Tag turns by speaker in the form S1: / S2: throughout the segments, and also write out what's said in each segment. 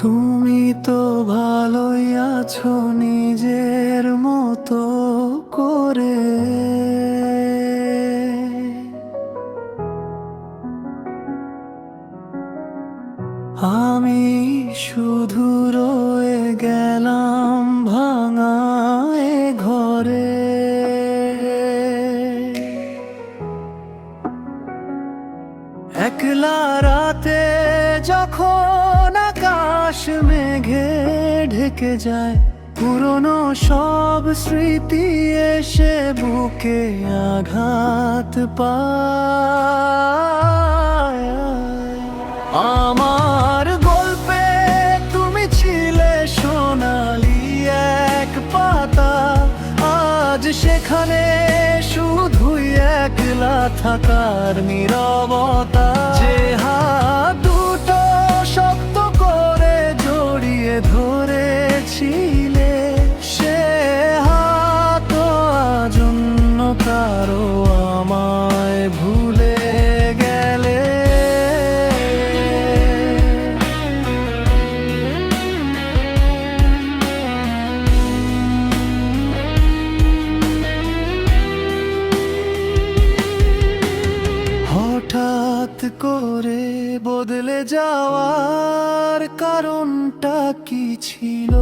S1: তুমি তো ভালোই আছো নিজের মতো করে। আমি শুধু রয়ে গেলাম ভাঙা এ ঘরে। একলা রাতে যখন আকাশ মেঘে ঢেকে যায়, পুরনো সব স্মৃতি এসে বুকে আঘাত পায়। আমার গল্পে তুমি ছিলে সোনালি এক পাতা, আজ সেখানে শুধুই একলা থাকার নীরবতা। যে হাত দুটো শক্ত করে জড়িয়ে ধরেছিলে, সে হাত আজ অন্য কারো আমায় ভুলে গেলে। হঠাৎ করে বদলে যাওয়ার কারণটা কি ছিল?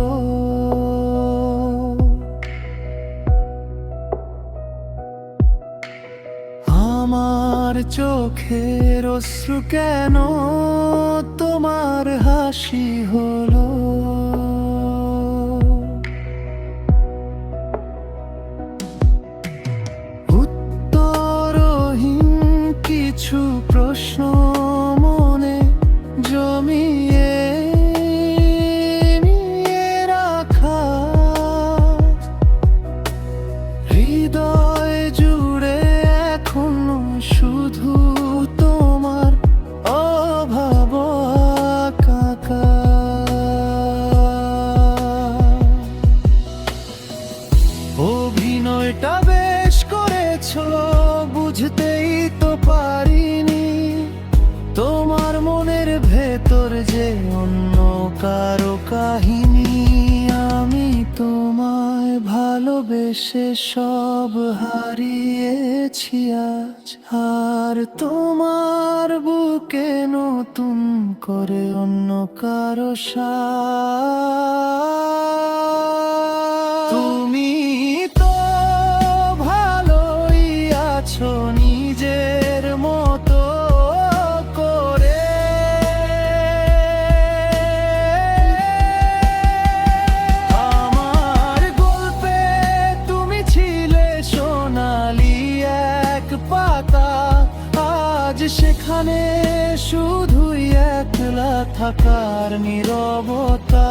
S1: আমার চোখের অশ্রু কেন তোমার হাসি হলো? উত্তরহীন কিছু প্রশ্ন মনে জমিয়ে নিয়ে রাখা, হৃদয় জুড়ে এখনো শুধু তোমার অভাব কাকা। অভিনয়টা বেশ করেছো, বুঝতেই তো পারিনি তোমার মনের ভেতর যে অন্য কারো কাহিনী। আমি তোমায় ভালোবেসে সব হারিয়েছি আজ, আর তোমার বুকে নতুন করে অন্য কারো সাথ। তুমি তো ভালোই আছো নিজের মতো করে। আমার গল্পে তুমি ছিলে সোনালি এক পাতা, আজ সেখানে শুধুই একলা থাকার নীরবতা।